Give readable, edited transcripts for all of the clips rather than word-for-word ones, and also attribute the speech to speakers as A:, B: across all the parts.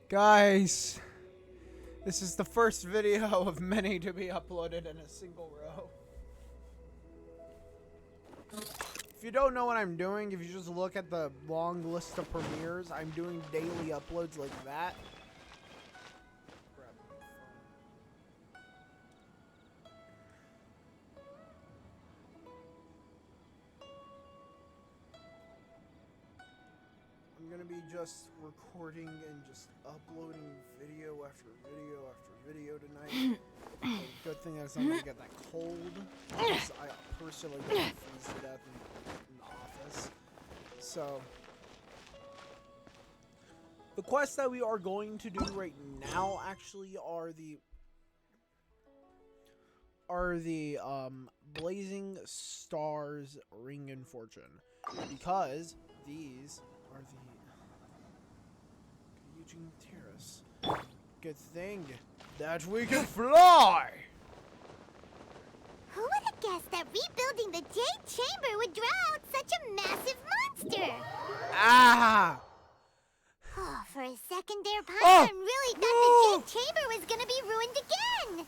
A: Guys, this is the first video of many to be uploaded in a single row. If you don't know what I'm doing, if you just look at the long list of premieres, I'm doing daily uploads like that. I'm gonna be just recording and just uploading video after video after video tonight. Good thing that I'm gonna get that cold, because I personally don't freeze to death in the office. So, the quests that we are going to do right now actually are the Blazing Stars Ring and Fortune, because these are the Eugene Terrace. Good thing that we can fly!
B: Who would have guessed that rebuilding the Jade Chamber would draw out such a massive monster?
A: Ah!
B: Oh, for a second there, Paimon really thought the Jade Chamber was gonna be ruined again!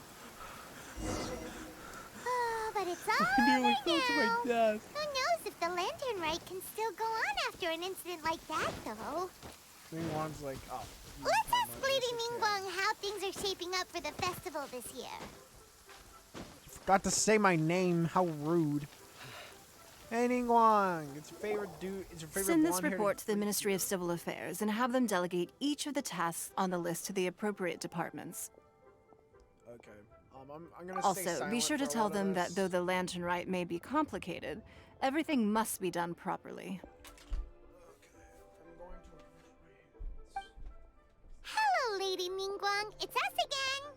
B: Oh, but it's all
A: nearly
B: over
A: fell to my
B: now.
A: death.
B: Who knows if the Lantern Rite can still go on after an incident like that, though?
A: Mingwan's like, oh.
B: Let's ask Lady Ningguang how things are shaping up for the festival this year.
A: Forgot to say my name. How rude. Hey, Ningguang. It's your favorite dude. It's your favorite
C: Send this
A: blonde-haired
C: report to the Ministry of Civil Affairs and have them delegate each of the tasks on the list to the appropriate departments.
A: Okay. I'm gonna stay
C: Also,
A: silent
C: be sure
A: for
C: to
A: a
C: tell
A: lot of
C: them that
A: this.
C: though the Lantern Rite may be complicated, everything must be done properly.
B: Hello, Lady Ningguang. It's us again.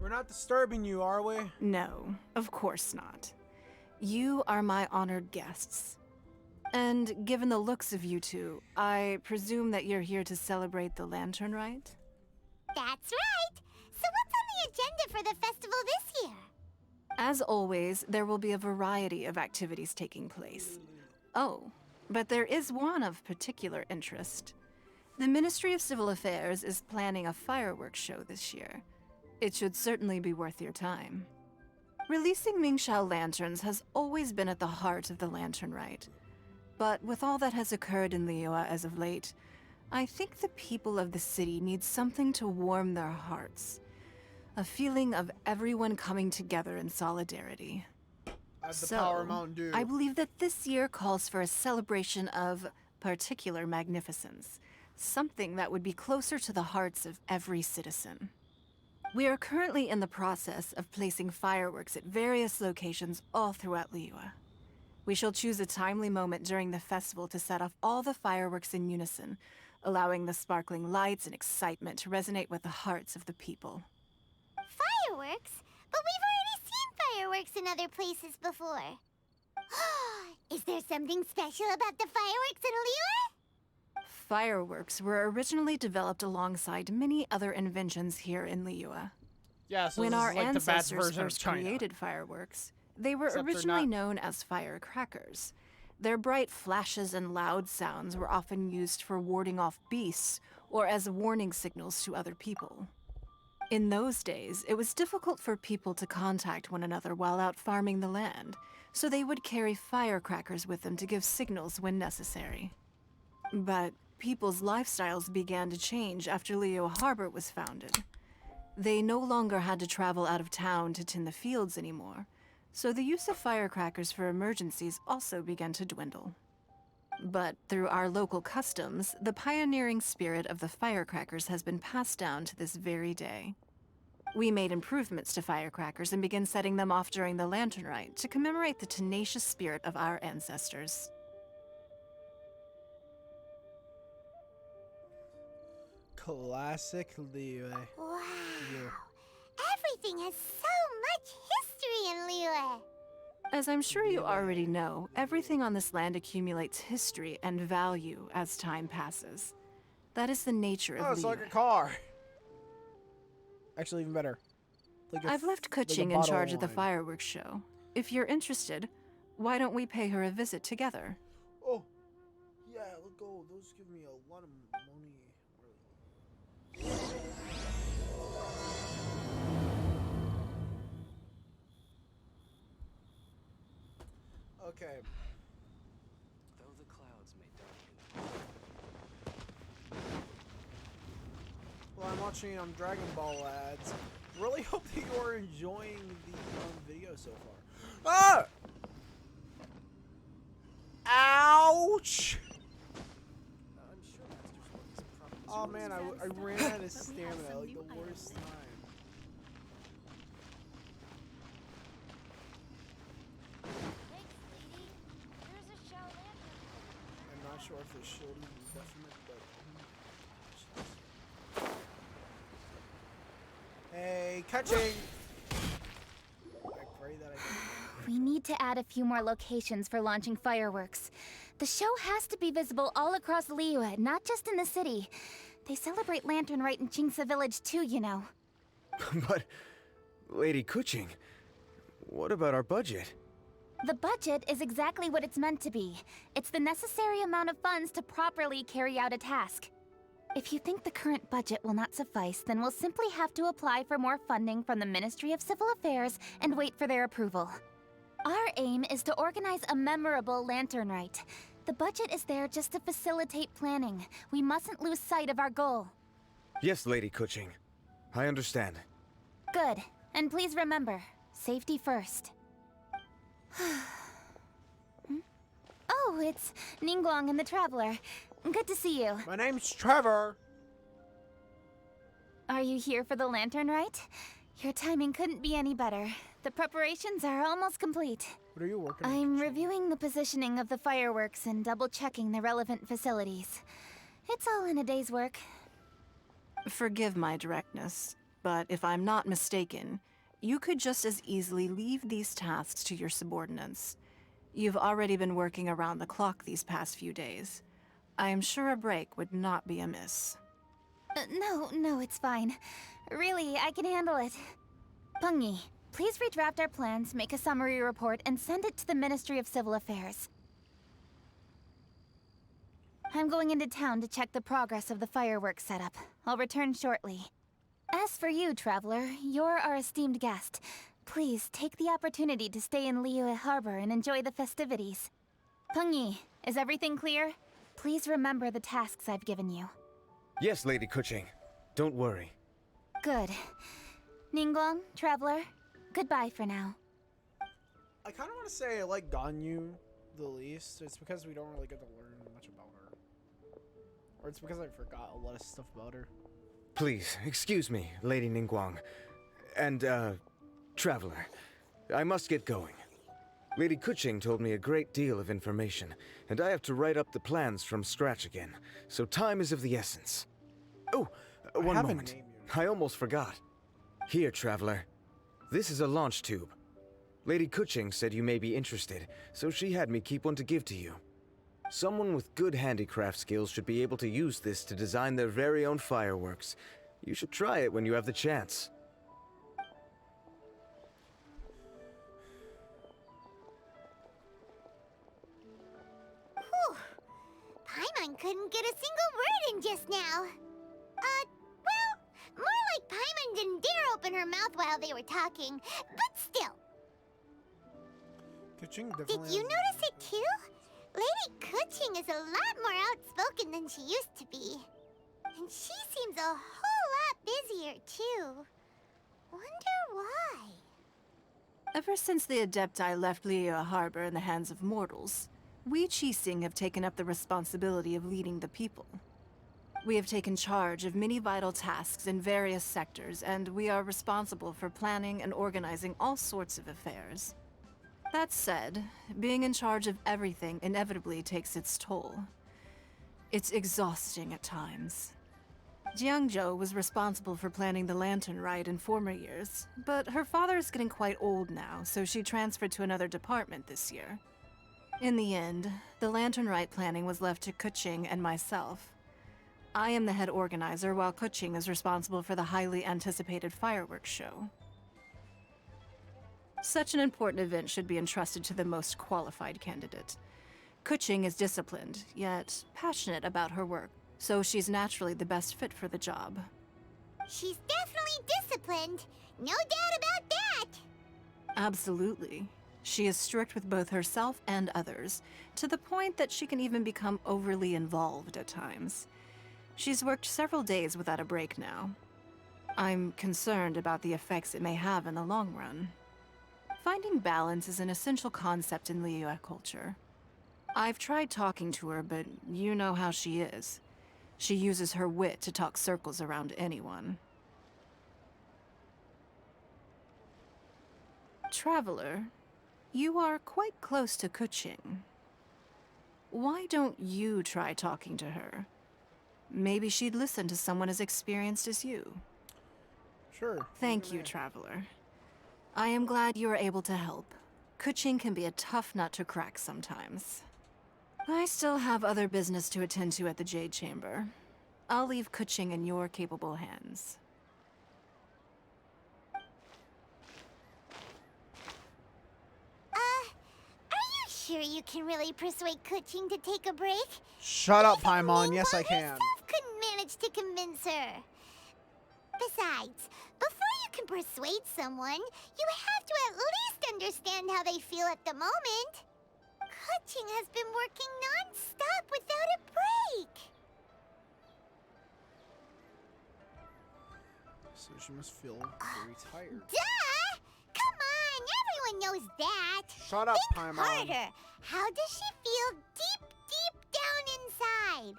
A: We're not disturbing you, are we?
C: No, of course not. You are my honored guests. And given the looks of you two, I presume that you're here to celebrate the Lantern Rite?
B: That's right. So what's on the agenda for the festival this year?
C: As always, there will be a variety of activities taking place. Oh, but there is one of particular interest. The Ministry of Civil Affairs is planning a fireworks show this year. It should certainly be worth your time. Releasing Mingxiao lanterns has always been at the heart of the Lantern Rite. But with all that has occurred in Liyue as of late, I think the people of the city need something to warm their hearts. A feeling of everyone coming together in solidarity.
A: The Power Mountain Dew.
C: I believe that this year calls for a celebration of particular magnificence. Something that would be closer to the hearts of every citizen. We are currently in the process of placing fireworks at various locations all throughout Liyue. We shall choose a timely moment during the festival to set off all the fireworks in unison, allowing the sparkling lights and excitement to resonate with the hearts of the people.
B: Fireworks? But we've already seen fireworks in other places before. Is there something special about the fireworks in Liyue?
C: Fireworks were originally developed alongside many other inventions here in Liyue.
A: Yeah, so
C: When
A: this
C: our
A: is like the bad
C: ancestors
A: version of
C: first
A: China.
C: created fireworks, they were
A: Except they're
C: originally
A: not.
C: known as firecrackers. Their bright flashes and loud sounds were often used for warding off beasts or as warning signals to other people. In those days, it was difficult for people to contact one another while out farming the land, so they would carry firecrackers with them to give signals when necessary. But people's lifestyles began to change after Liyue Harbor was founded. They no longer had to travel out of town to tend the fields anymore, so the use of firecrackers for emergencies also began to dwindle. But through our local customs, the pioneering spirit of the firecrackers has been passed down to this very day. We made improvements to firecrackers and began setting them off during the Lantern Rite to commemorate the tenacious spirit of our ancestors.
A: Classic Liyue.
B: Wow.
A: Yeah.
B: Everything has so much history in Liyue.
C: As I'm sure you already know, everything on this land accumulates history and value as time passes. That is the nature of
A: Oh, it's like
C: Liyue.
A: a car. Actually, even better. Like
C: I've left
A: like a
C: Kuching in
A: bottle
C: charge of the
A: wine.
C: fireworks show. If you're interested, why don't we pay her a visit together?
A: Oh, yeah, let's go. Those give me a lot of money. Okay.
D: Though the clouds may darken.
A: Well, I'm watching Dragon Ball ads. Really hope that you are enjoying the video so far. Ah! Ouch!
D: I'm sure Master Sword is probably.
A: Oh man, I ran out of stamina, like the worst time.
B: Thanks, lady. There's a shell lantern.
A: I'm not sure if the shield is definite, but... Hey, catching! I pray that I don't.
E: We need to add a few more locations for launching fireworks. The show has to be visible all across Liyue, not just in the city. They celebrate Lantern Rite in Jingsa Village too, you know.
D: But, Lady Kuching, what about our budget?
E: The budget is exactly what it's meant to be. It's the necessary amount of funds to properly carry out a task. If you think the current budget will not suffice, then we'll simply have to apply for more funding from the Ministry of Civil Affairs and wait for their approval. Our aim is to organize a memorable Lantern Rite. The budget is there just to facilitate planning. We mustn't lose sight of our goal.
D: Yes, Lady Kuching. I understand.
E: Good. And please remember, safety first. Oh, it's Ningguang and the Traveler. Good to see you.
A: My name's Trevor!
E: Are you here for the Lantern Rite? Your timing couldn't be any better. The preparations are almost complete.
A: What are you working on?
E: I'm reviewing the positioning of the fireworks and double-checking the relevant facilities. It's all in a day's work.
C: Forgive my directness, but if I'm not mistaken, you could just as easily leave these tasks to your subordinates. You've already been working around the clock these past few days. I am sure a break would not be amiss.
E: No, it's fine. Really, I can handle it. Pengyi, please redraft our plans, make a summary report, and send it to the Ministry of Civil Affairs. I'm going into town to check the progress of the fireworks setup. I'll return shortly. As for you, Traveler, you're our esteemed guest. Please take the opportunity to stay in Liyue Harbor and enjoy the festivities. Pengyi, is everything clear? Please remember the tasks I've given you.
D: Yes, Lady Kuching. Don't worry.
E: Good. Ningguang, Traveler, goodbye for now.
A: I kind of want to say I like Ganyu the least. It's because we don't really get to learn much about her. Or it's because I forgot a lot of stuff about her.
D: Please, excuse me, Lady Ningguang. And, Traveler. I must get going. Lady Kuching told me a great deal of information, and I have to write up the plans from scratch again, so time is of the essence. Oh, one
A: haven't
D: moment.
A: named you.
D: I almost forgot. Here, Traveler. This is a launch tube. Lady Kuching said you may be interested, so she had me keep one to give to you. Someone with good handicraft skills should be able to use this to design their very own fireworks. You should try it when you have the chance.
B: Whew. Paimon couldn't get a single word in just now. Well, more like Paimon didn't dare open her mouth while they were talking, but still.
A: Kuching
B: Did
A: definitely
B: you
A: has-
B: notice it too? Lady Kuching is a lot more outspoken than she used to be. And she seems a whole lot busier too. Wonder why?
C: Ever since the Adepti left Liyue Harbor in the hands of mortals, we Qixing have taken up the responsibility of leading the people. We have taken charge of many vital tasks in various sectors, and we are responsible for planning and organizing all sorts of affairs. That said, being in charge of everything inevitably takes its toll. It's exhausting at times. Jiangzhou was responsible for planning the Lantern Rite in former years, but her father is getting quite old now, so she transferred to another department this year. In the end, the Lantern Rite planning was left to Kuching and myself. I am the head organizer, while Kuching is responsible for the highly anticipated fireworks show. Such an important event should be entrusted to the most qualified candidate. Kuching is disciplined, yet passionate about her work, so she's naturally the best fit for the job.
B: She's definitely disciplined. No doubt about that.
C: Absolutely. She is strict with both herself and others, to the point that she can even become overly involved at times. She's worked several days without a break now. I'm concerned about the effects it may have in the long run. Finding balance is an essential concept in Liyue culture. I've tried talking to her, but you know how she is. She uses her wit to talk circles around anyone. Traveler, you are quite close to Kuching. Why don't you try talking to her? Maybe she'd listen to someone as experienced as you.
A: Sure.
C: Thank you, Traveler. I am glad you are able to help. Kuching can be a tough nut to crack sometimes. I still have other business to attend to at the Jade Chamber. I'll leave Kuching in your capable hands.
B: Are you sure you can really persuade Kuching to take a break?
A: Shut up,
B: Even
A: Paimon.
B: Ningguang
A: Yes, I can.
B: herself couldn't manage to convince her. Besides, before you can persuade someone, you have to at least understand how they feel at the moment. Kuching has been working non-stop without a break.
A: So she must feel very tired.
B: Duh! Come on, everyone knows that.
A: Shut up,
B: Think
A: Paimon.
B: harder. How does she feel deep, deep down inside?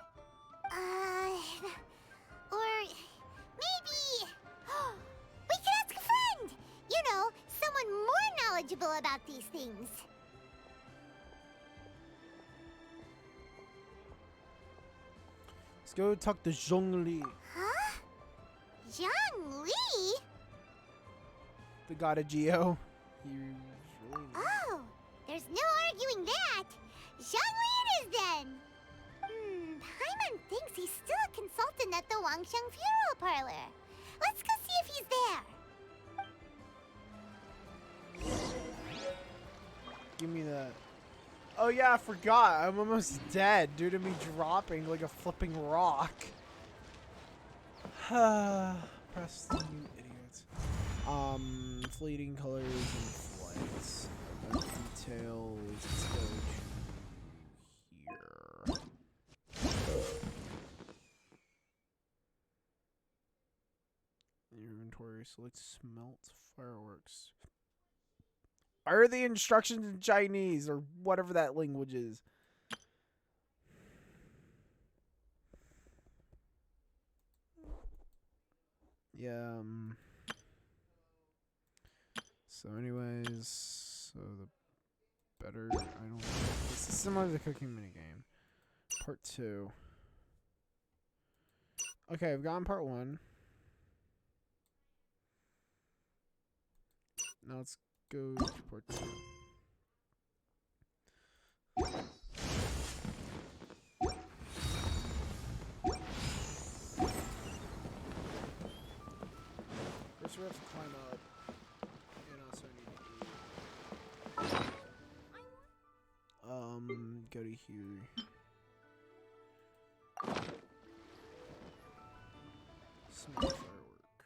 B: Or maybe we could ask a friend. You know, someone more knowledgeable about these things.
A: Let's go talk to Zhongli,
B: Huh? Zhang Li?
A: the god of Geo. He's really nice.
B: Oh, there's no arguing that. Zhang Li it is then. Paimon thinks he's still a consultant at the Wangsheng Funeral Parlor. Let's go see if he's there.
A: Give me that. Oh yeah, I forgot. I'm almost dead due to me dropping like a flipping rock. Press the new idiots. Fleeting colors and flights. Details. Let's go to here. Inventory. Select smelt fireworks. Why are the instructions in Chinese or whatever that language is? Yeah. So, anyways, so the better. I don't. This is similar to the cooking minigame. Part 2. Okay, I've gotten part 1. Now let's go to part 2. First we have to climb up, and also need to go to here. Small firework.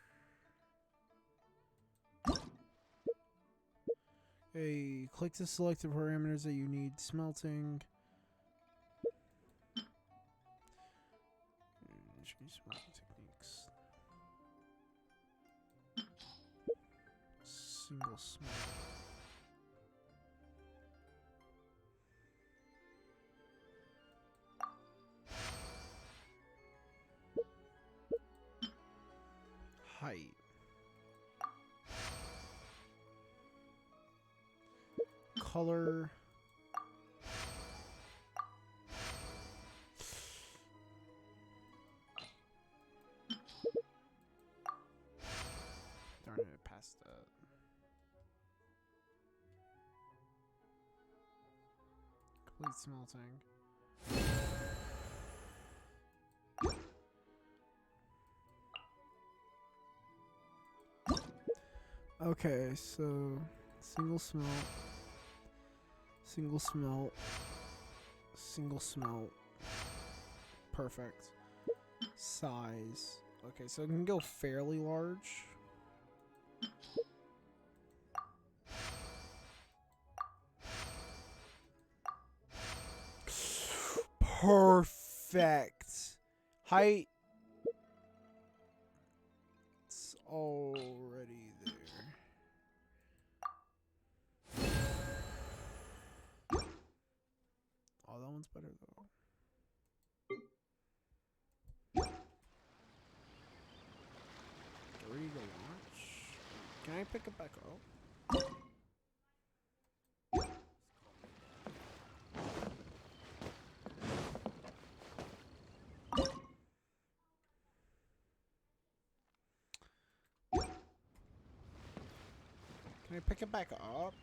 A: Okay, click to select the parameters that you need smelting. Change smelting techniques. Single smelt. Height. Color. Darn it, I passed that. Complete smelting. Okay, so Single smelt. Single smelt. Single smelt. Perfect. Size. Okay, so it can go fairly large. Perfect. Height. It's already there. Oh, that one's better though. Ready to launch? Can I pick it back up? Can I pick it back up?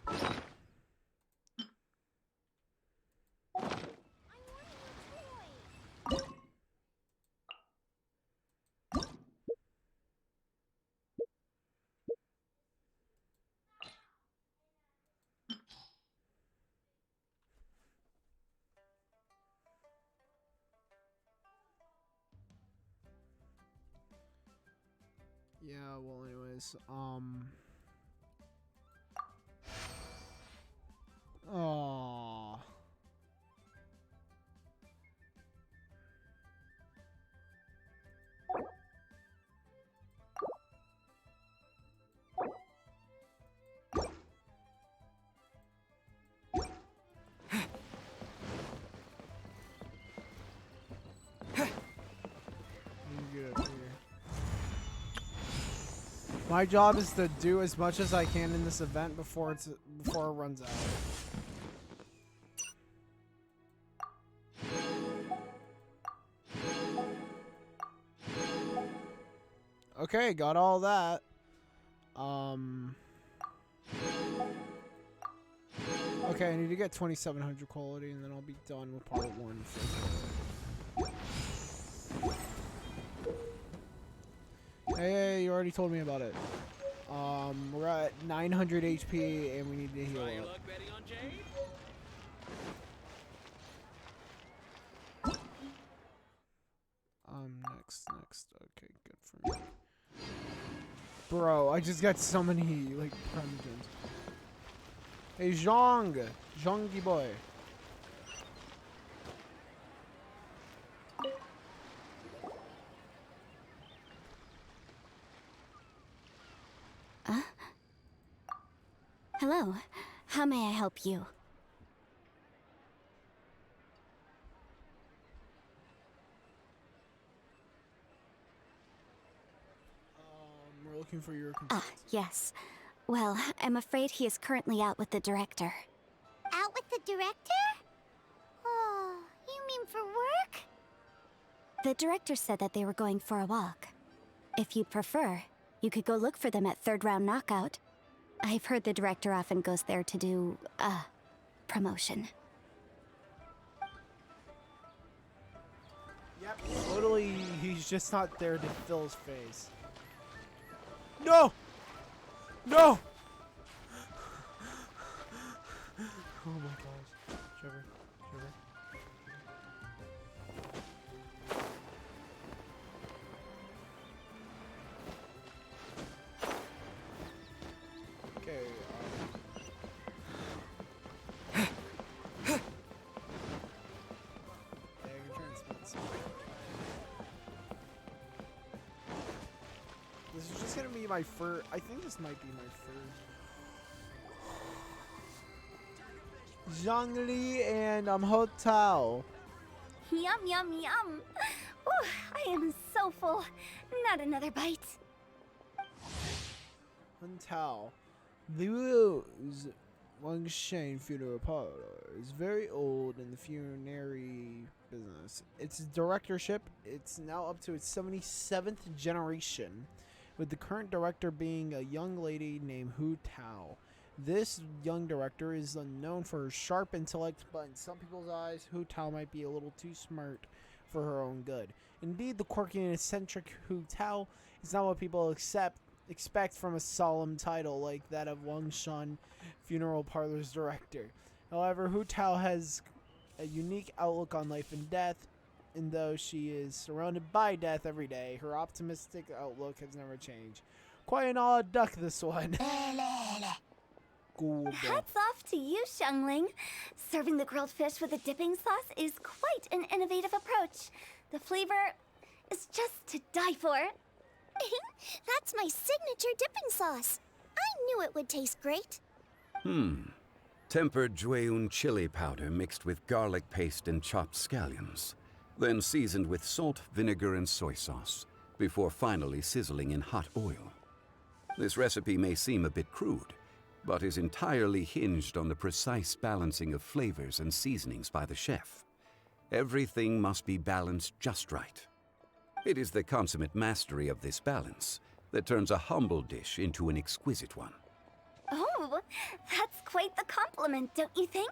A: Yeah, well anyways, oh. Get up here. My job is to do as much as I can in this event before it runs out. Okay, got all that. Okay, I need to get 2700 quality and then I'll be done with part 1. Hey, you already told me about it. We're at 900 HP and we need to heal up. Next. Okay, good for me. Bro, I just got so many, like, primogens. Hey, Zhongy boy.
B: Hello. How may I help you?
A: We're looking for your consent.
B: Ah, yes. Well, I'm afraid he is currently out with the director. Out with the director? Oh, you mean for work? The director said that they were going for a walk. If you'd prefer, you could go look for them at third round knockout. I've heard the director often goes there to do, promotion.
A: Yep, totally, he's just not there to fill his face. No! No! Oh my gosh. Trevor. Okay, I can transmit some. This is just gonna be my first. I think this might be my first. Zhongli and Ho Tao.
B: Yum, yum, yum. Ooh, I am so full. Not another bite.
A: Hun Tao. Liu's Wangshan funeral parlor is very old in the funerary business. Its directorship, it's now up to its 77th generation, with the current director being a young lady named Hu Tao. This young director is known for her sharp intellect, but in some people's eyes, Hu Tao might be a little too smart for her own good. Indeed, the quirky and eccentric Hu Tao is not what people accept expect from a solemn title like that of Wangshan Funeral Parlor's director. However, Hu Tao has a unique outlook on life and death, and though she is surrounded by death every day, her optimistic outlook has never changed. Quite an odd duck, this one. Cool.
F: Hats off to you, Xiangling. Serving the grilled fish with a dipping sauce is quite an innovative approach. The flavor is just to die for.
B: That's my signature dipping sauce. I knew it would taste great.
G: Tempered Jueyun chili powder mixed with garlic paste and chopped scallions, then seasoned with salt, vinegar, and soy sauce, before finally sizzling in hot oil. This recipe may seem a bit crude, but is entirely hinged on the precise balancing of flavors and seasonings by the chef. Everything must be balanced just right. It is the consummate mastery of this balance that turns a humble dish into an exquisite one.
F: Oh, that's quite the compliment, don't you think?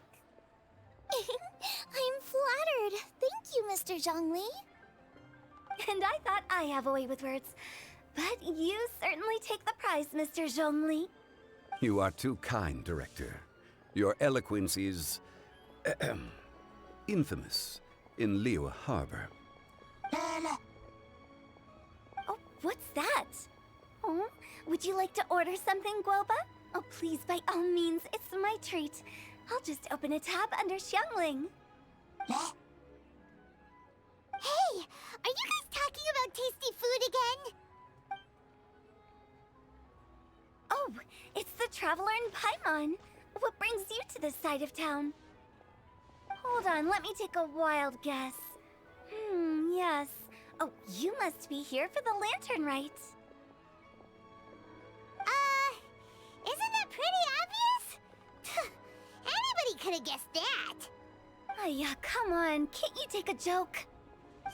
B: I'm flattered. Thank you, Mr. Zhongli.
F: And I thought I have a way with words. But you certainly take the prize, Mr. Zhongli.
G: You are too kind, Director. Your eloquence is infamous in Liyue Harbor.
F: Oh, what's that? Oh, would you like to order something, Guoba? Oh, please, by all means, it's my treat. I'll just open a tab under Xiangling.
B: Hey, are you guys talking about tasty food again?
F: Oh, it's the Traveler in Paimon. What brings you to this side of town? Hold on, let me take a wild guess. Yes. Oh, you must be here for the lantern rite.
B: Isn't that pretty obvious? Anybody could have guessed that.
F: Oh, yeah, come on. Can't you take a joke?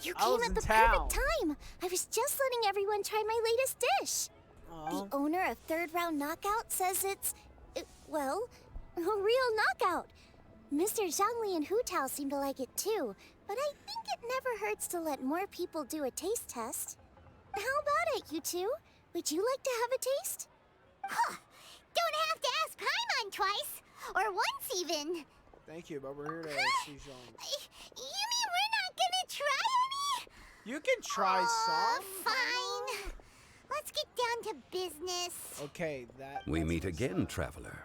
B: You
A: I
B: came
A: was
B: at
A: in
B: the
A: town.
B: perfect time. I was just letting everyone try my latest dish.
A: Aw.
B: The owner of Third Round Knockout says it's, well, a real knockout. Mr. Zhangli and Hu Tao seem to like it too, but I think it never hurts to let more people do a taste test. How about it, you two? Would you like to have a taste? Huh. Don't have to ask Paimon twice, or once even.
A: Thank you, but we're here to see Jean.
B: You mean we're not gonna try any?
A: You can try some.
B: Fine. Let's get down to business.
A: Okay,
G: We
A: that's
G: meet
A: what's
G: again,
A: up.
G: Traveler.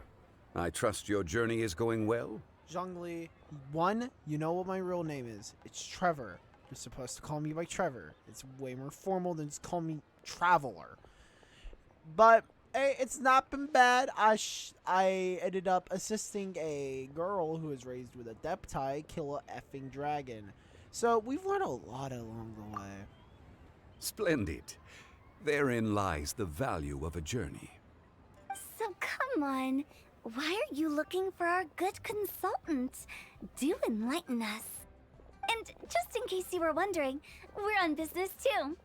G: I trust your journey is going well?
A: Zhongli, one, you know what my real name is. It's Trevor. You're supposed to call me by Trevor. It's way more formal than just call me Traveler. But hey, it's not been bad. I ended up assisting a girl who was raised with a Deptai kill a effing dragon. So we've learned a lot along the way.
G: Splendid. Therein lies the value of a journey.
F: So come on. Why are you looking for our good consultant? Do enlighten us. And just in case you were wondering, we're on business too.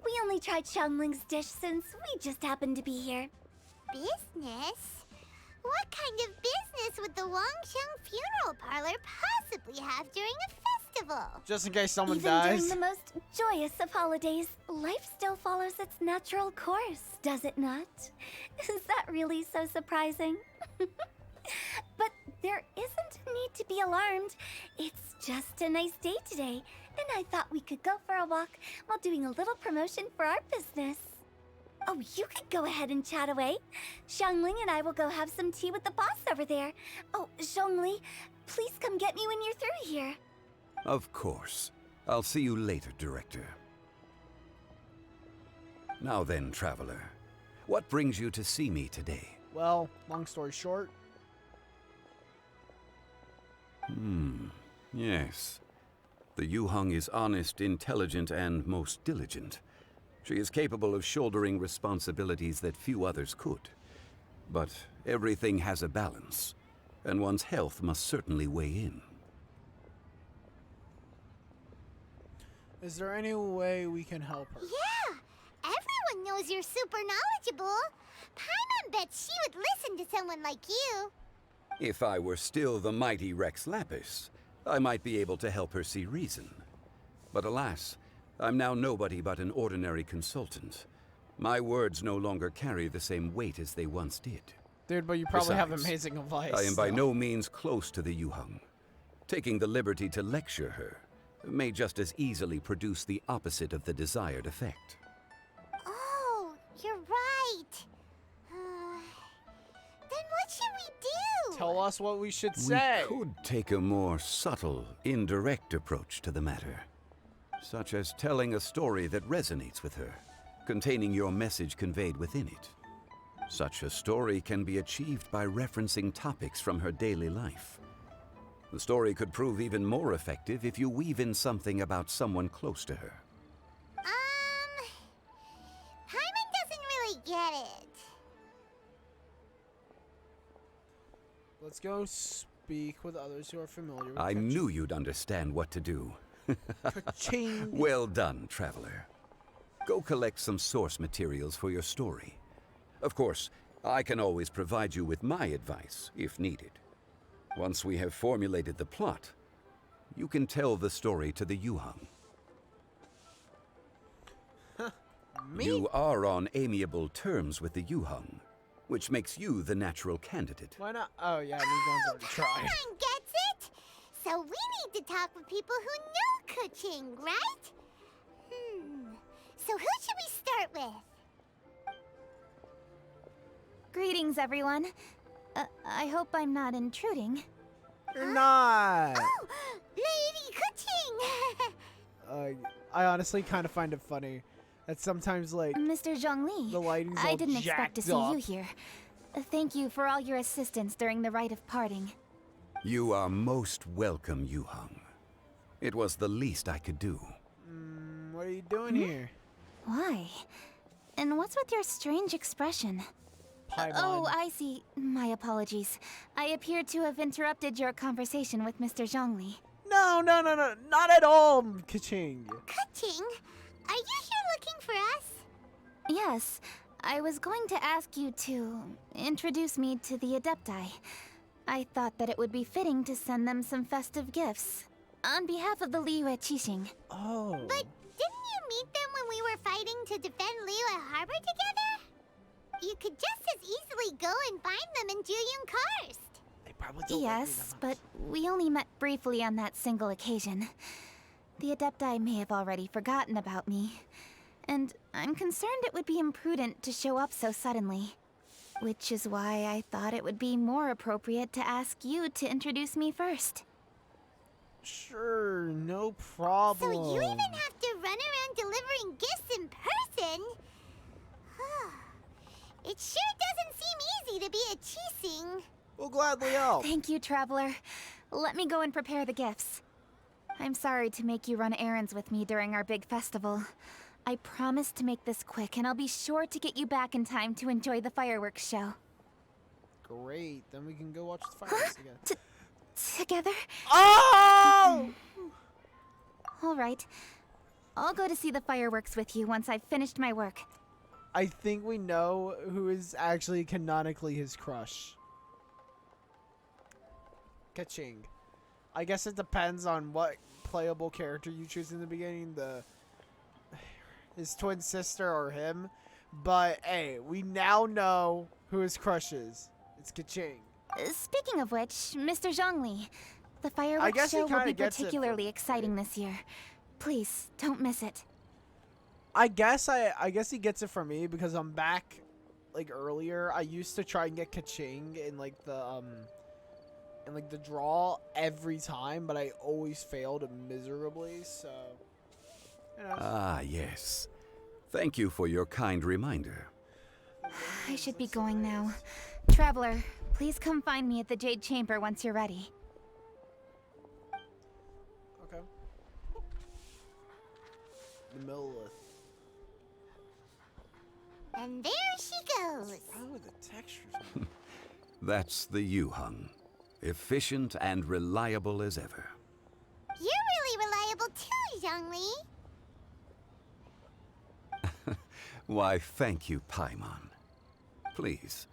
F: We only tried Xiangling's dish since we just happened to be here.
B: Business? What kind of business would the Wangsheng Funeral Parlor possibly have during a festival?
A: Just in case someone
F: Even
A: dies.
F: during the most joyous of holidays, life still follows its natural course, does it not? Is that really so surprising? But there isn't a need to be alarmed. It's just a nice day today, and I thought we could go for a walk while doing a little promotion for our business. Oh, you could go ahead and chat away. Xiangling and I will go have some tea with the boss over there. Oh, Zhongli, please come get me when you're through here.
G: Of course. I'll see you later, Director. Now then, Traveler. What brings you to see me today?
A: Well, long story short,
G: Yes. The Yuheng is honest, intelligent, and most diligent. She is capable of shouldering responsibilities that few others could. But everything has a balance, and one's health must certainly weigh in.
A: is there any way we can help her?
B: Yeah, everyone knows you're super knowledgeable. Paimon bets she would listen to someone like you.
G: If I were still the mighty Rex Lapis, I might be able to help her see reason. But alas, I'm now nobody but an ordinary consultant, My words no longer carry the same weight as they once did.
A: Dude, but you probably have
G: Besides,
A: amazing advice.
G: I am by
A: so-
G: no means close to the Yuheng. Taking the liberty to lecture her may just as easily produce the opposite of the desired effect.
B: Oh, you're right. Then what should we do?
A: Tell us what we should say.
G: We could take a more subtle, indirect approach to the matter, such as telling a story that resonates with her, containing your message conveyed within it. Such a story can be achieved by referencing topics from her daily life. The story could prove even more effective if you weave in something about someone close to her.
B: Paimon doesn't really get it.
A: Let's go speak with others who are familiar with
G: I knew you'd understand what to do.
A: Ka-ching.
G: Well done, traveler. Go collect some source materials for your story. Of course, I can always provide you with my advice, if needed. Once we have formulated the plot, you can tell the story to the Yuheng.
A: Me?
G: You are on amiable terms with the Yuheng, which makes you the natural candidate.
A: Why not? Oh, yeah, Newgon's already tried.
B: Paimon gets it. So we need to talk with people who know Kuching, right? So who should we start with?
E: Greetings, everyone. I hope I'm not intruding.
A: You're not.
B: Oh, Lady Kuching.
A: I honestly kind of find it funny that sometimes, like,
E: Mr. Zhongli,
A: the lighting's
E: I
A: all
E: didn't expect to
A: jacked
E: see
A: up.
E: you here. Thank you for all your assistance during the rite of parting.
G: You are most welcome, Yuheng. It was the least I could do.
A: What are you doing here?
E: Why? And what's with your strange expression?
A: Paimon.
E: Oh, I see. My apologies. I appear to have interrupted your conversation with Mr. Zhongli.
A: No, not at all, Ka-ching.
B: Kuching, are you here looking for us?
E: Yes, I was going to ask you to introduce me to the Adepti. I thought that it would be fitting to send them some festive gifts. On behalf of the Liyue Qixing.
A: Oh.
B: But didn't you meet them when we were fighting to defend Liyue Harbor together? You could just as easily go and find them in Juyun Karst.
A: They probably don't like me
E: Yes,
A: that
E: but
A: much.
E: we only met briefly on that single occasion. The Adepti may have already forgotten about me, and I'm concerned it would be imprudent to show up so suddenly. Which is why I thought it would be more appropriate to ask you to introduce me first.
A: Sure, no problem.
B: So you even have to run around delivering gifts in person? It sure doesn't seem easy to be a Qixing.
A: We'll gladly help.
E: Thank you, Traveler. Let me go and prepare the gifts. I'm sorry to make you run errands with me during our big festival. I promise to make this quick, and I'll be sure to get you back in time to enjoy the fireworks show.
A: Great, then we can go watch the fireworks again.
E: Together?
A: Oh!
E: All right. I'll go to see the fireworks with you once I've finished my work.
A: I think we know who is actually canonically his crush. Ka-ching. I guess it depends on what playable character you choose in the beginning, his twin sister or him. But hey, we now know who his crush is. It's Ka-ching.
E: Speaking of which, Mr. Zhongli, the fireworks
A: guess he
E: show will
A: kinda
E: be
A: gets it
E: particularly
A: from-
E: exciting this year. Please, don't miss it.
A: I guess he gets it from me because I'm back like earlier. I used to try and get Ka-ching in like the draw every time, but I always failed miserably, so you know.
G: Ah, yes. Thank you for your kind reminder.
E: I should be going now. Traveler, please come find me at the Jade Chamber once you're ready.
A: Okay. The Millith.
B: And there she goes.
A: What's wrong with the textures, man?
G: That's the Yuheng. Efficient and reliable as ever.
B: You're really reliable too, Zhongli.
G: Why, thank you, Paimon. Please,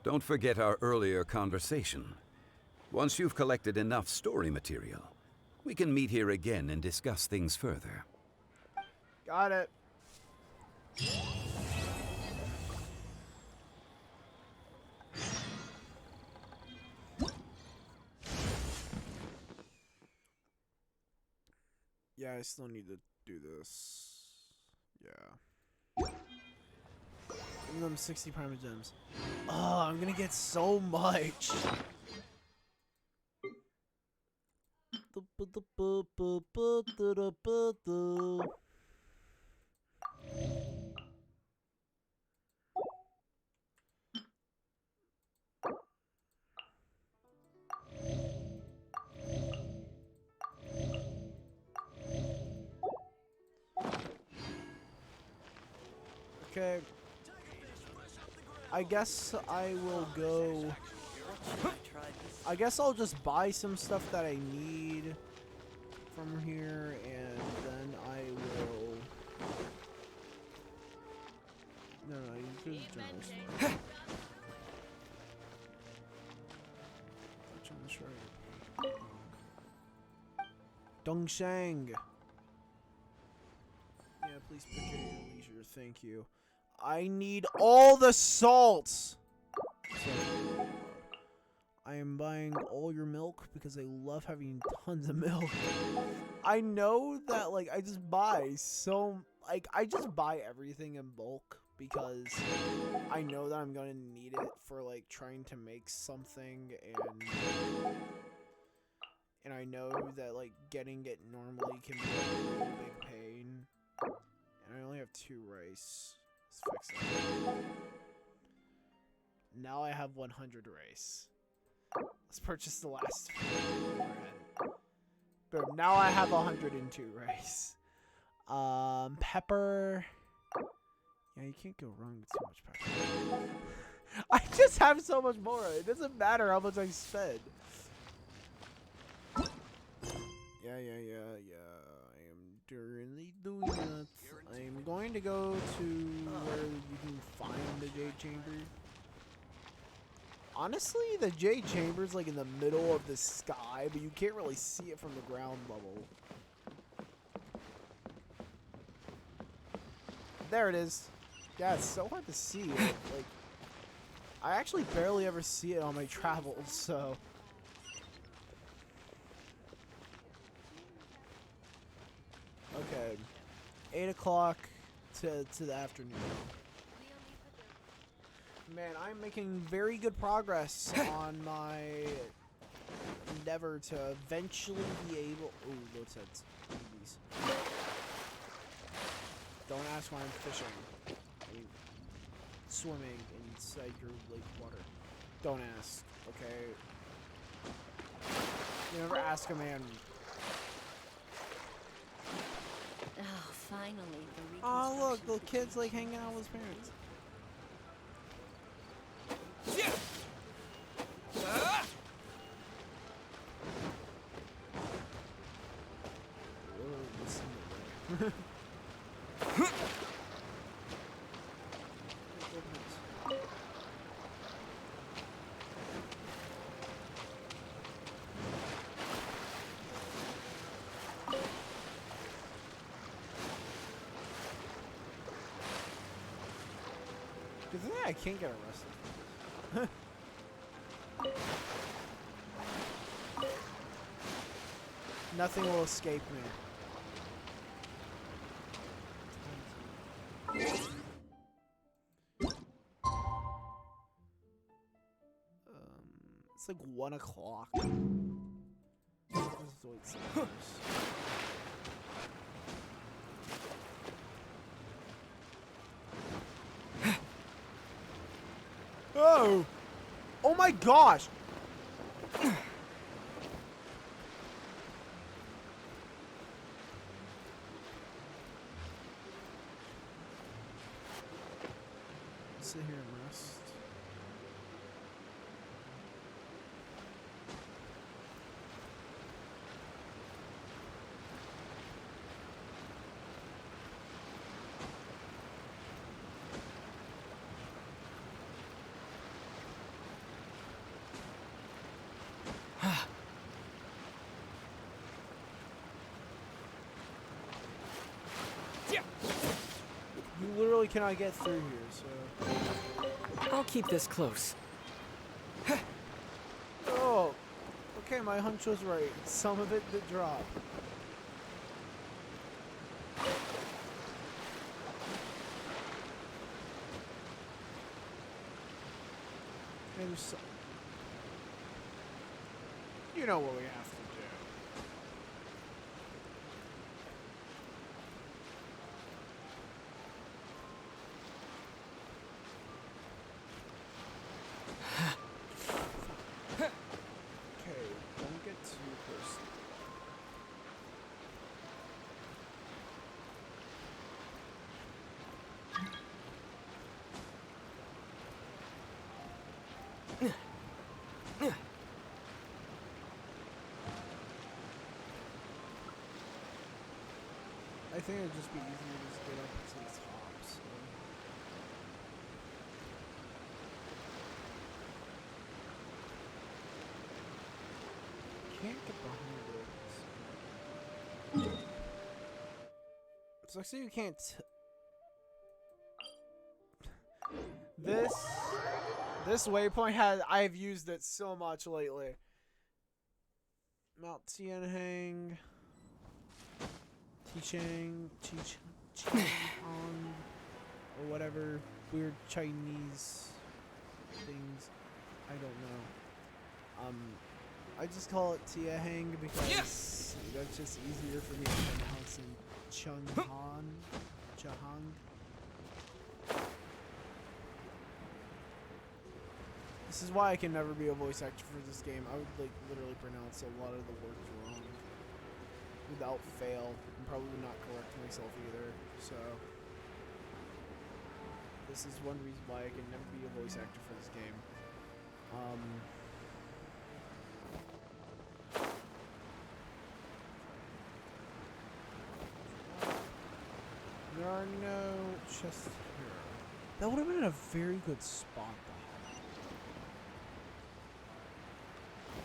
G: don't forget our earlier conversation. Once you've collected enough story material, we can meet here again and discuss things further.
A: Got it. Yeah, I still need to do this. Yeah. Give them 60 prima gems. Oh, I'm gonna get so much. Okay. I guess I will go. I guess I'll just buy some stuff that I need from here, and then I will. No, you do the general stuff. Touch on the shrine. Dongshang. Yeah, please pick at your leisure. Thank you. I need all the salts. So, I am buying all your milk because I love having tons of milk. I know that, like, I just buy everything in bulk because I know that I'm gonna need it for, like, trying to make something, and I know that, like, getting it normally can be a real big pain. And I only have 2 rice. Let's fix that. Now I have 100 rice. Let's purchase the last boom. Now I have 102 rice. Pepper. Yeah, you can't go wrong with too much pepper. I just have so much more. It doesn't matter how much I spend. Yeah. I am currently doing that. I am going to go to where you can find the Jade Chamber. Honestly, the Jade Chamber's like in the middle of the sky, but you can't really see it from the ground level. There it is. Yeah, it's so hard to see it. Like, I actually barely ever see it on my travels, so. Okay. 8 o'clock to the afternoon. Man, I'm making very good progress on my endeavor to eventually be able. Ooh, load sets. Don't ask why I'm fishing. I'm swimming inside your lake water. Don't ask, okay? You never ask a man.
H: Oh, finally, the
A: Oh, look, the
H: reconstruction
A: kid's like hanging out with his parents. Good thing I can't get arrested. Nothing will escape me. It's like 1 o'clock. Let's wait 6 hours. Oh! Oh my gosh! Sit here and rest. You literally cannot get through here, so.
I: I'll keep this close.
A: Oh! Okay, my hunch was right. Some of it did drop. And there's so you know what we have to do. Okay, don't get too close. I think it'd just be easier to just get up to the top, so. Can't get behind it. So I see you can't. This waypoint I've used it so much lately. Mount Tianhang. Tichang, or whatever weird Chinese things. I don't know. I just call it Tiahang because that's just easier for me to pronounce in Chahang. This is why I can never be a voice actor for this game. I would like literally pronounce a lot of the words wrong. Without fail, and probably not correct myself either, so this is one reason why I can never be a voice actor for this game. There are no chests here. That would have been a very good spot to have.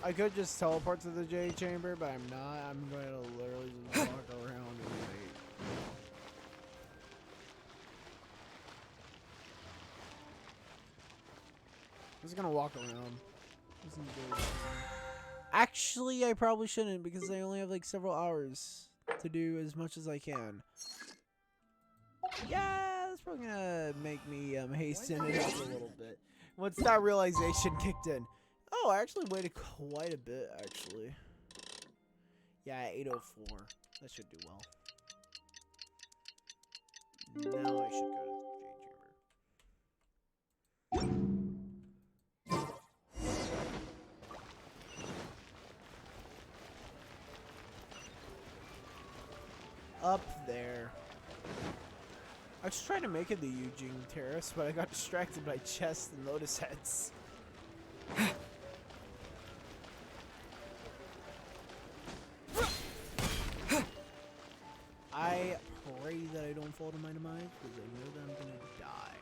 A: I could just teleport to the J chamber, but I'm not. I'm going to literally just walk around and wait. I'm just going to walk around. Actually, I probably shouldn't because I only have like several hours to do as much as I can. Yeah, that's probably going to make me hasten it up a little bit. Once that realization kicked in. Oh, I actually waited quite a bit, actually. Yeah, 8:04. That should do well. Now I should go to the J chamber. Up there. I was trying to make it the Eugene Terrace, but I got distracted by chests and lotus heads. I pray that I don't fall to my demise, because I know that I'm gonna die.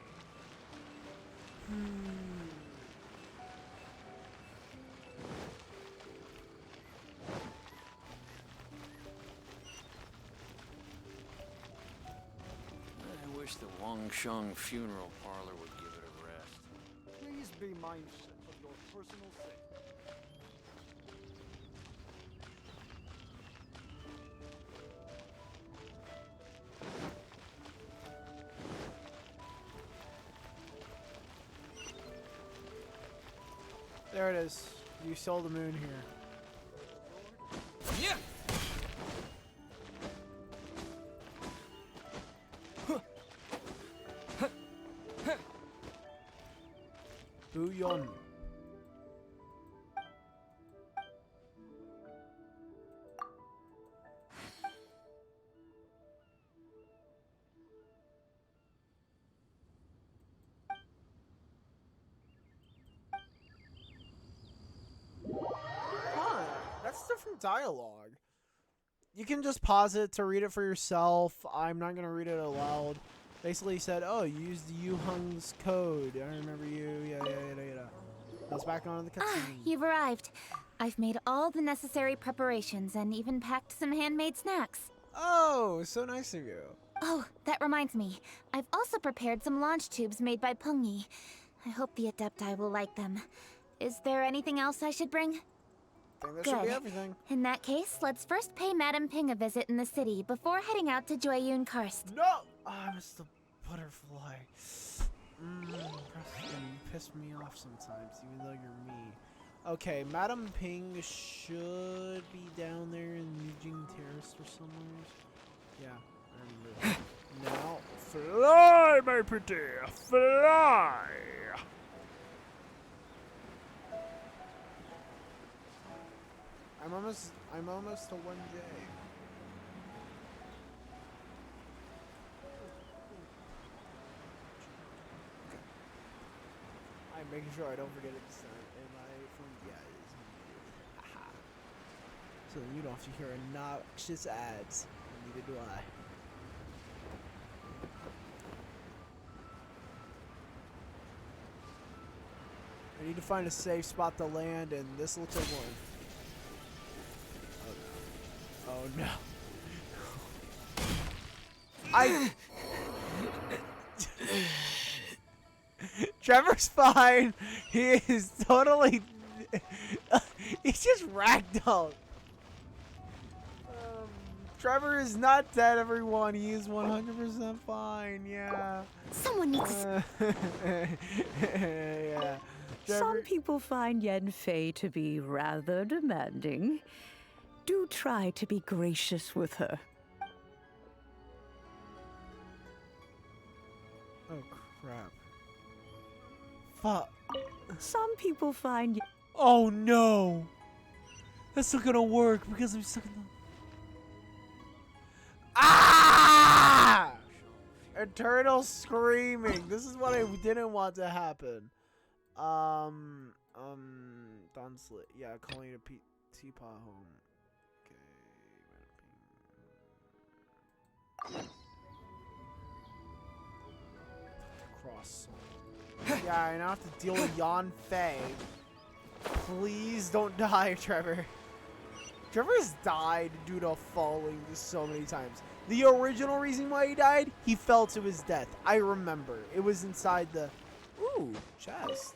J: I wish the Wangsheng funeral parlor would give it a rest.
K: Please be mindful of your personal safety.
A: There it is. You saw the moon here.
J: Yeah.
A: Bouillon. That's different dialogue. You can just pause it to read it for yourself. I'm not gonna read it aloud. Basically said, oh, you used Yu Hung's code. I remember you. Yeah. Let's back on the cutscene.
E: You've arrived. I've made all the necessary preparations and even packed some handmade snacks.
A: Oh, so nice of you.
E: Oh, that reminds me. I've also prepared some launch tubes made by Pengyi. I hope the Adepti will like them. Is there anything else I should bring?
A: think that should be
E: Good.
A: everything.
E: In that case, let's first pay Madame Ping a visit in the city before heading out to Joyun Karst.
A: No! I missed the butterfly. Preston, you piss me off sometimes, even though you're me. Okay, Madame Ping should be down there in Yujing Terrace or somewhere. Yeah, I remember. Now, fly, my pretty, fly! I'm almost to 1J. I'm making sure I don't forget it this time. And my phone, yeah, is muted. Haha. So then you don't have to hear obnoxious ads. Neither do I. I need to find a safe spot to land, and this looks like one. Oh no. I. Trevor's fine. He is totally. He's just ragdolled. Trevor is not dead, everyone. He is 100% fine. Yeah.
F: Someone needs to...
A: Yeah.
L: Some people find Yanfei to be rather demanding. Do try to be gracious with her.
A: Oh, crap. Fuck.
L: Some people find...
A: Oh, no. That's not gonna work because I'm stuck in the... Ah! Eternal screaming. This is what I didn't want to happen. Don Slit. Yeah, calling it a teapot home. Okay. Cross. Yeah, I now have to deal with Yan Fei. Please don't die, Trevor. Trevor has died due to falling so many times. The original reason why he died, he fell to his death. I remember. It was inside the... Ooh, chest.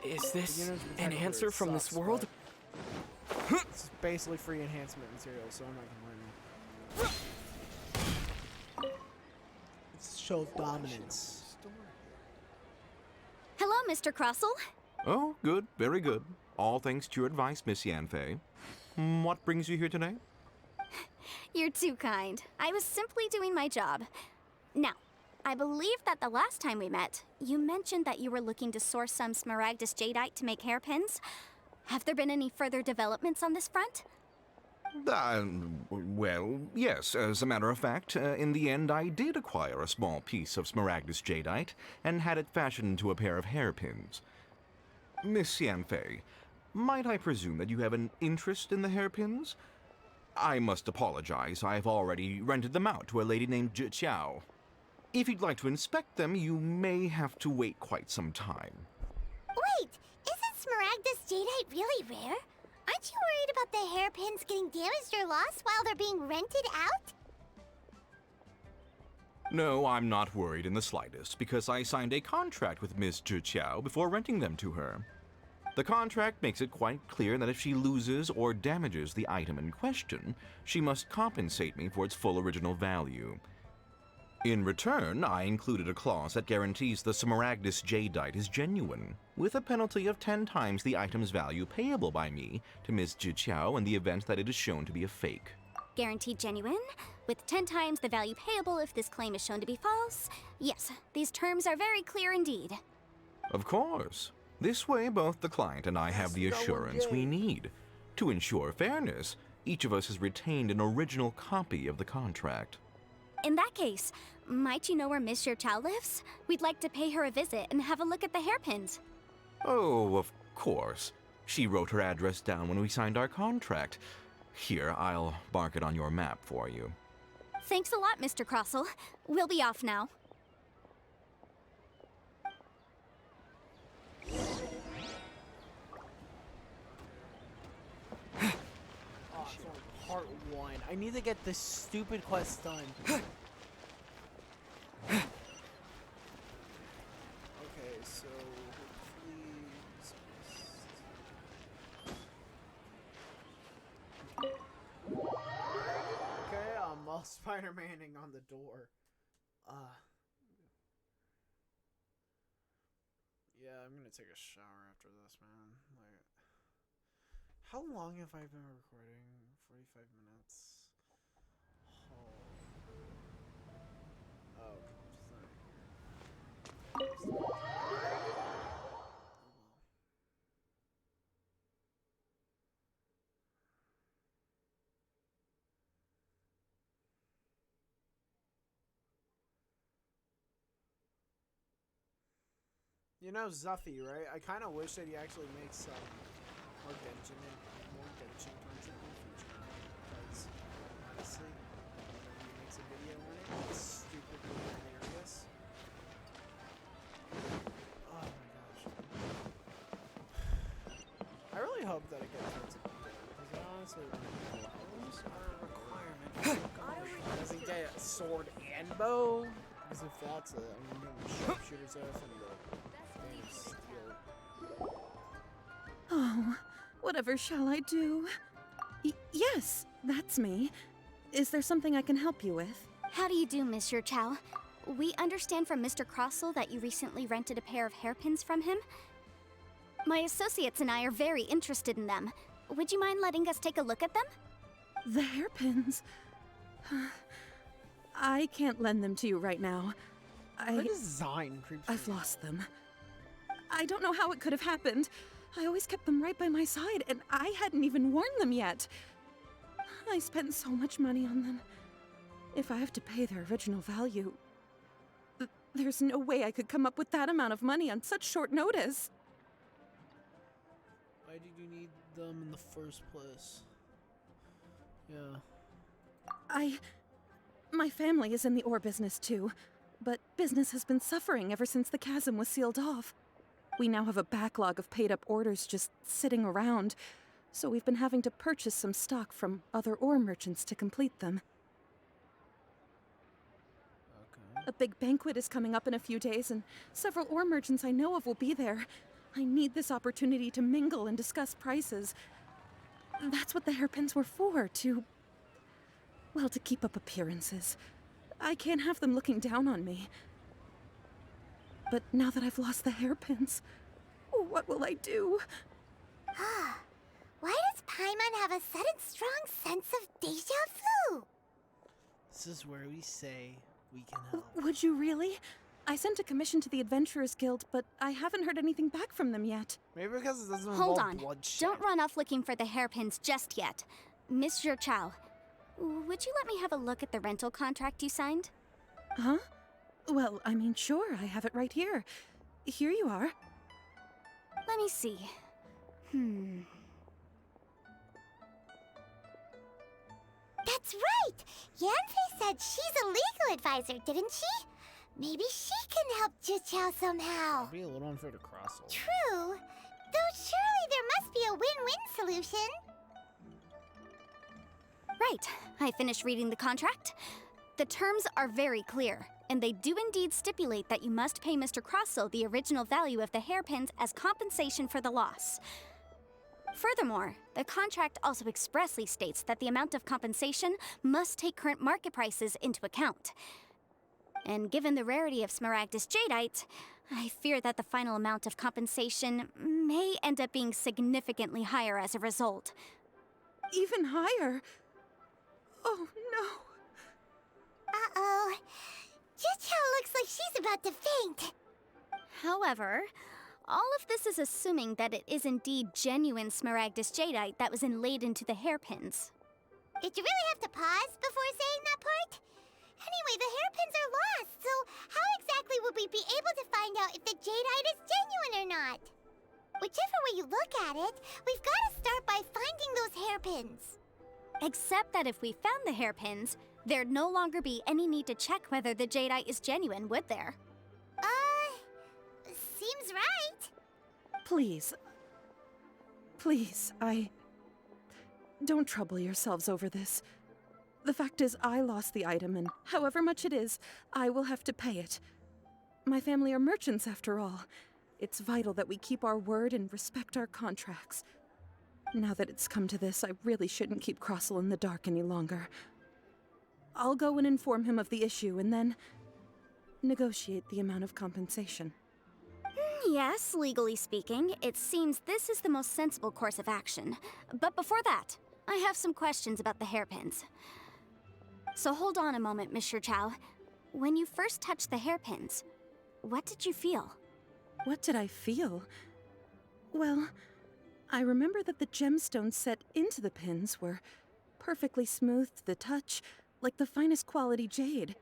I: Is this an answer from this world?
A: It's basically free enhancement material, so I'm not complaining. It shows dominance.
F: Hello, Mr. Crossell.
M: Oh, good. Very good. All thanks to your advice, Miss Yanfei. What brings you here today?
F: You're too kind. I was simply doing my job. Now, I believe that the last time we met, you mentioned that you were looking to source some Smaragdus Jadeite to make hairpins. Have there been any further developments on this front?
M: Well, yes. As a matter of fact, in the end, I did acquire a small piece of Smaragdus Jadeite and had it fashioned into a pair of hairpins. Miss Yanfei, might I presume that you have an interest in the hairpins? I must apologize. I've already rented them out to a lady named Zhi Qiao. If you'd like to inspect them, you may have to wait quite some time.
B: Wait, isn't Smaragdus Jadeite really rare? Aren't you worried about the hairpins getting damaged or lost while they're being rented out?
M: No, I'm not worried in the slightest, because I signed a contract with Miss Zhi Qiao before renting them to her. The contract makes it quite clear that if she loses or damages the item in question, she must compensate me for its full original value. In return, I included a clause that guarantees the Smaragdus Jadeite is genuine, with a penalty of 10 times the item's value payable by me to Miss Zhi Qiao in the event that it is shown to be a fake.
F: Guaranteed genuine, with 10 times the value payable if this claim is shown to be false. Yes, these terms are very clear indeed.
M: Of course. This way, both the client and I have the assurance we need. To ensure fairness, each of us has retained an original copy of the contract.
F: In that case, might you know where Miss Zhi Qiao lives? We'd like to pay her a visit and have a look at the hairpins.
M: Oh, of course. She wrote her address down when we signed our contract. Here, I'll mark it on your map for you.
F: Thanks a lot, Mr. Crossell. We'll be off now.
A: Oh, it's only part 1. I need to get this stupid quest done. Okay, so hopefully Spider-Maning on the door. Yeah, I'm gonna take a shower after this, man. Like, how long have I been recording? 45 minutes. Oh, it's not here. You know Zuffy, right? I kind of wish that he actually makes more Genshin content in the future. Because, honestly, when he makes a video on it, it's stupidly hilarious. Oh my gosh. I really hope that it gets towards a video, because I honestly don't know. Those are a requirement. Does he get a sword and bow? Because if that's it, I'm going to sharpshooter's off and go.
L: Oh, whatever shall I do? Yes, that's me. Is there something I can help you with?
F: How do you do, Monsieur Chow? We understand from Mr. Crossell that you recently rented a pair of hairpins from him. My associates and I are very interested in them. Would you mind letting us take a look at them?
L: The hairpins? I can't lend them to you right now.
A: The design creeps me
L: I've lost them. I don't know how it could have happened. I always kept them right by my side, and I hadn't even worn them yet. I spent so much money on them. If I have to pay their original value, there's no way I could come up with that amount of money on such short notice.
A: Why did you need them in the first place? Yeah.
L: My family is in the ore business too, but business has been suffering ever since the chasm was sealed off. We now have a backlog of paid-up orders just sitting around, so we've been having to purchase some stock from other ore merchants to complete them.
A: Okay.
L: A big banquet is coming up in a few days, and several ore merchants I know of will be there. I need this opportunity to mingle and discuss prices. That's what the hairpins were for, to keep up appearances. I can't have them looking down on me. But now that I've lost the hairpins, what will I do?
B: Why does Paimon have a sudden strong sense of deja vu?
A: This is where we say we can help.
L: Would you really? I sent a commission to the Adventurers Guild, but I haven't heard anything back from them yet.
A: Maybe because it doesn't
F: Hold
A: involve
F: on.
A: bloodshed.
F: Don't run off looking for the hairpins just yet. Monsieur Chow, would you let me have a look at the rental contract you signed?
L: Huh? Well, I mean, sure, I have it right here. Here you are.
F: Let me see.
B: That's right! Yanfei said she's a legal advisor, didn't she? Maybe she can help Juqiao somehow.
A: It'd be a little unfair to Crossell.
B: True. Though surely there must be a win-win solution.
F: Right. I finished reading the contract. The terms are very clear, and they do indeed stipulate that you must pay Mr. Crossell the original value of the hairpins as compensation for the loss. Furthermore, the contract also expressly states that the amount of compensation must take current market prices into account. And given the rarity of Smaragdus Jadeite, I fear that the final amount of compensation may end up being significantly higher as a result.
L: Even higher? Oh, no.
B: Uh-oh. Juqiao looks like she's about to faint.
F: However, all of this is assuming that it is indeed genuine Smaragdus Jadeite that was inlaid into the hairpins.
B: Did you really have to pause before saying that part? Anyway, the hairpins are lost, so how exactly would we be able to find out if the Jadeite is genuine or not? Whichever way you look at it, we've got to start by finding those hairpins.
F: Except that if we found the hairpins, there'd no longer be any need to check whether the Jadeite is genuine, would there?
B: Seems right.
L: Please, don't trouble yourselves over this. The fact is, I lost the item, and however much it is, I will have to pay it. My family are merchants, after all. It's vital that we keep our word and respect our contracts. Now that it's come to this, I really shouldn't keep Crossell in the dark any longer. I'll go and inform him of the issue and then negotiate the amount of compensation.
F: Yes, legally speaking, it seems this is the most sensible course of action. But before that, I have some questions about the hairpins. So hold on a moment, Mr. Chow. When you first touched the hairpins, what did you feel?
L: What did I feel? Well, I remember that the gemstones set into the pins were perfectly smooth to the touch, like the finest quality jade.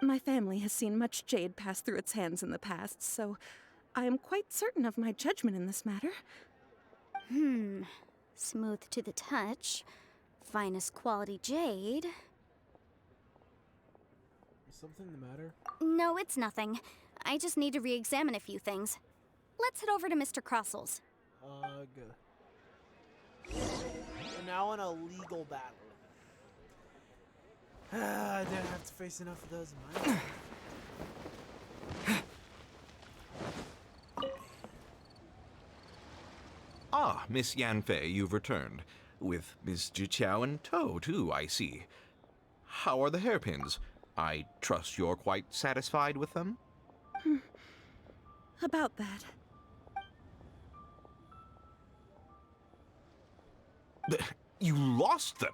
L: My family has seen much jade pass through its hands in the past, so I am quite certain of my judgment in this matter.
F: Smooth to the touch, finest quality jade.
A: Is something the matter?
F: No, it's nothing. I just need to re-examine a few things. Let's head over to Mr. Crossles.
A: Good. We're now in a legal battle. I didn't have to face enough of those in my life.
M: Ah, Miss Yanfei, you've returned. With Miss Jiqiao in tow, too, I see. How are the hairpins? I trust you're quite satisfied with them?
L: About that.
M: You lost them?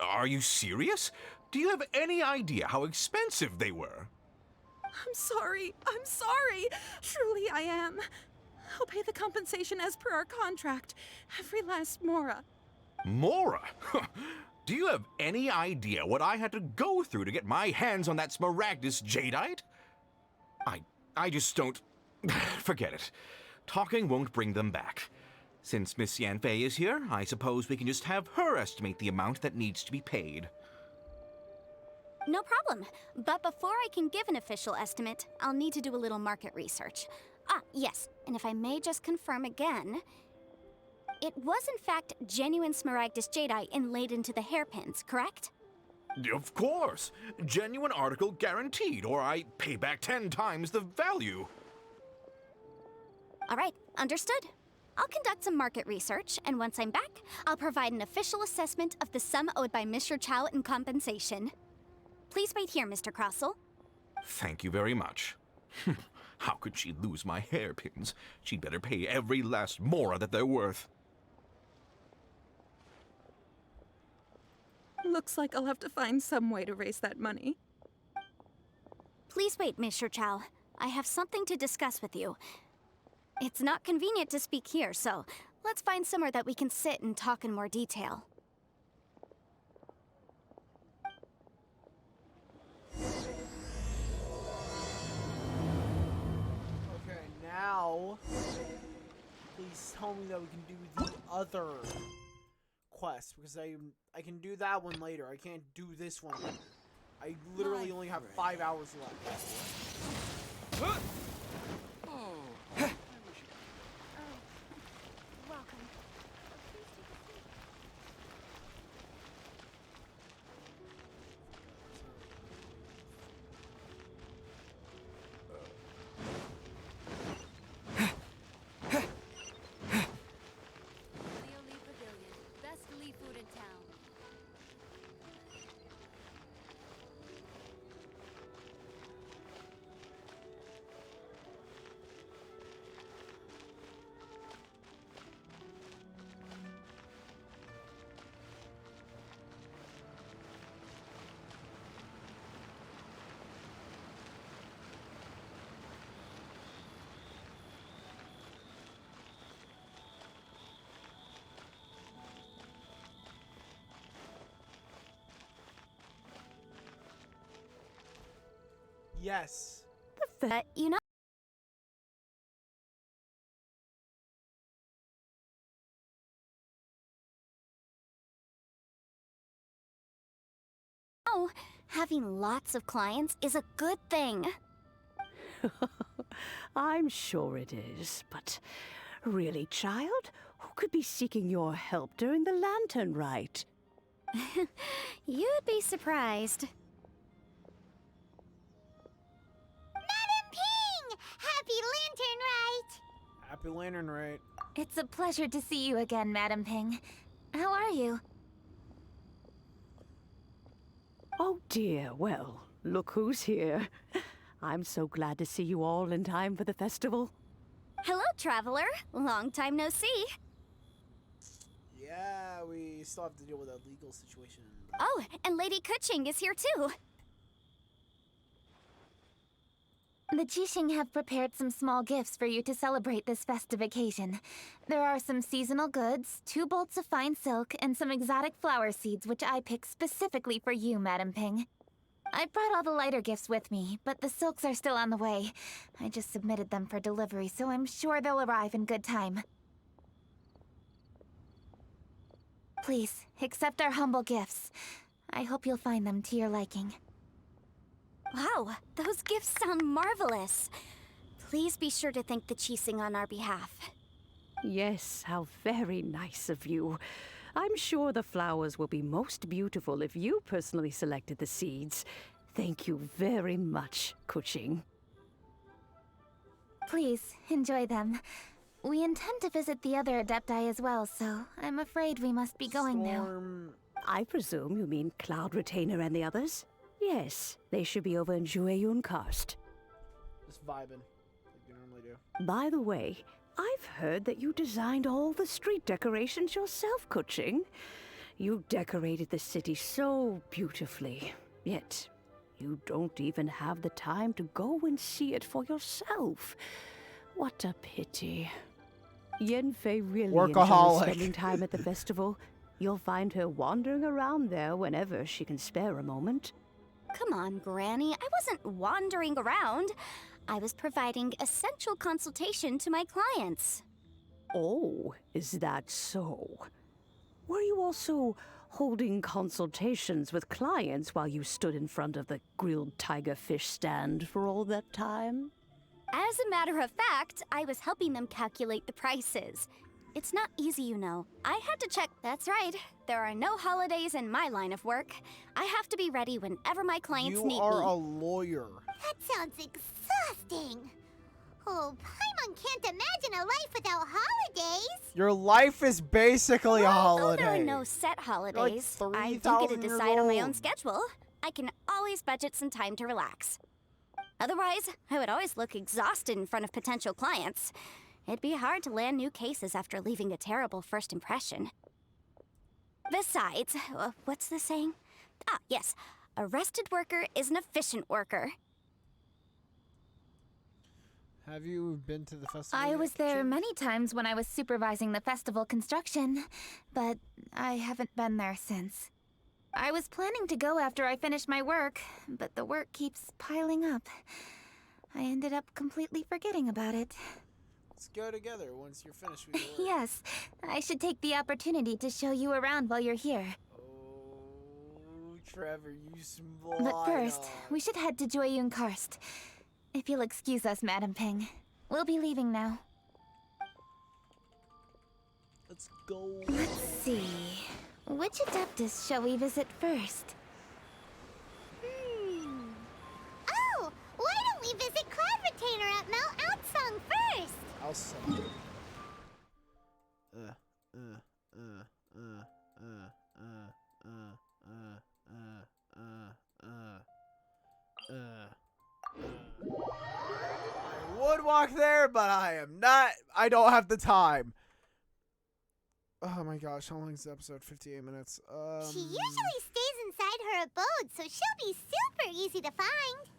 M: Are you serious? Do you have any idea how expensive they were?
L: I'm sorry. I'm sorry. Truly I am. I'll pay the compensation as per our contract. Every last mora.
M: Mora? Do you have any idea what I had to go through to get my hands on that Smaragdus jadeite? I just don't... Forget it. Talking won't bring them back. Since Miss Yanfei is here, I suppose we can just have her estimate the amount that needs to be paid.
F: No problem. But before I can give an official estimate, I'll need to do a little market research. Ah, yes, and if I may just confirm again, it was in fact genuine Smaragdus jadeite inlaid into the hairpins, correct?
M: Of course! Genuine article guaranteed, or I pay back 10 times the value.
F: All right, understood. I'll conduct some market research, and once I'm back, I'll provide an official assessment of the sum owed by Mr. Chow in compensation. Please wait here, Mr. Crossell.
M: Thank you very much. How could she lose my hairpins? She'd better pay every last mora that they're worth.
L: Looks like I'll have to find some way to raise that money.
F: Please wait, Mr. Chow. I have something to discuss with you. It's not convenient to speak here, so let's find somewhere that we can sit and talk in more detail.
A: Okay, now, please tell me that we can do the other quest, because I can do that one later. I can't do this one later. I literally only have 5 hours left. Yes.
F: You know... Oh, having lots of clients is a good thing.
N: I'm sure it is, but really, child? Who could be seeking your help during the lantern rite?
F: You'd be surprised.
B: Madam Ping! Happy Lantern Rite!
A: Happy Lantern Rite.
E: It's a pleasure to see you again, Madam Ping. How are you?
N: Oh dear, well, look who's here. I'm so glad to see you all in time for the festival.
F: Hello, traveler. Long time no see.
A: Yeah, we still have to deal with that legal situation.
F: Oh, and Lady Kuching is here too.
E: The Jixing have prepared some small gifts for you to celebrate this festive occasion. There are some seasonal goods, 2 bolts of fine silk, and some exotic flower seeds which I picked specifically for you, Madam Ping. I brought all the lighter gifts with me, but the silks are still on the way. I just submitted them for delivery, so I'm sure they'll arrive in good time. Please, accept our humble gifts. I hope you'll find them to your liking.
F: Wow, those gifts sound marvelous. Please be sure to thank the Jixing on our behalf.
N: Yes, how very nice of you. I'm sure the flowers will be most beautiful if you personally selected the seeds. Thank you very much, Kuching.
E: Please, enjoy them. We intend to visit the other Adepti as well, so I'm afraid we must be going now.
N: I presume you mean Cloud Retainer and the others? Yes, they should be over in Jueyun Karst.
A: Just vibing, like you normally do.
N: By the way, I've heard that you designed all the street decorations yourself, Kuching. You decorated the city so beautifully, yet you don't even have the time to go and see it for yourself. What a pity. Yanfei really enjoys spending time at the festival. You'll find her wandering around there whenever she can spare a moment.
F: Come on, Granny. I wasn't wandering around. I was providing essential consultation to my clients.
N: Oh, is that so? Were you also holding consultations with clients while you stood in front of the grilled tiger fish stand for all that time?
F: As a matter of fact, I was helping them calculate the prices. It's not easy, you know. I had to check. That's right. There are no holidays in my line of work. I have to be ready whenever my clients need me.
A: You are a lawyer.
B: That sounds exhausting. Oh, Paimon can't imagine a life without holidays.
A: Your life is basically a holiday.
F: There are no set holidays.
A: You're like
F: I do get to
A: 3,000 years
F: decide on my own
A: old.
F: schedule. I can always budget some time to relax. Otherwise, I would always look exhausted in front of potential clients. It'd be hard to land new cases after leaving a terrible first impression. Besides, what's the saying? Ah, yes. A rested worker is an efficient worker.
A: Have you been to the festival?
E: I
A: yet,
E: was there
A: Kuching?
E: many times when I was supervising the festival construction, but I haven't been there since. I was planning to go after I finished my work, but the work keeps piling up. I ended up completely forgetting about it.
A: Let's go together once you're finished with your work.
E: Yes, I should take the opportunity to show you around while you're here.
A: Oh, Trevor, you smile.
E: But first, we should head to Jueyun Karst. If you'll excuse us, Madam Ping. We'll be leaving now.
A: Let's go.
E: Let's see. Which Adeptus shall we visit first?
B: Oh, why don't we visit Cloud Retainer at Mount Outsong first?
A: I'll send it. I would walk there, but I am not. I don't have the time. Oh my gosh, how long is the episode? 58 minutes.
B: She usually stays inside her abode, so she'll be super easy to find.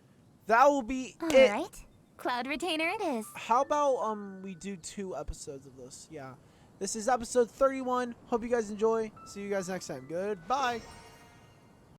A: That will be
E: All
A: it.
E: right. Cloud Retainer it is.
A: How about we do 2 episodes of this? Yeah. This is episode 31. Hope you guys enjoy. See you guys next time. Goodbye.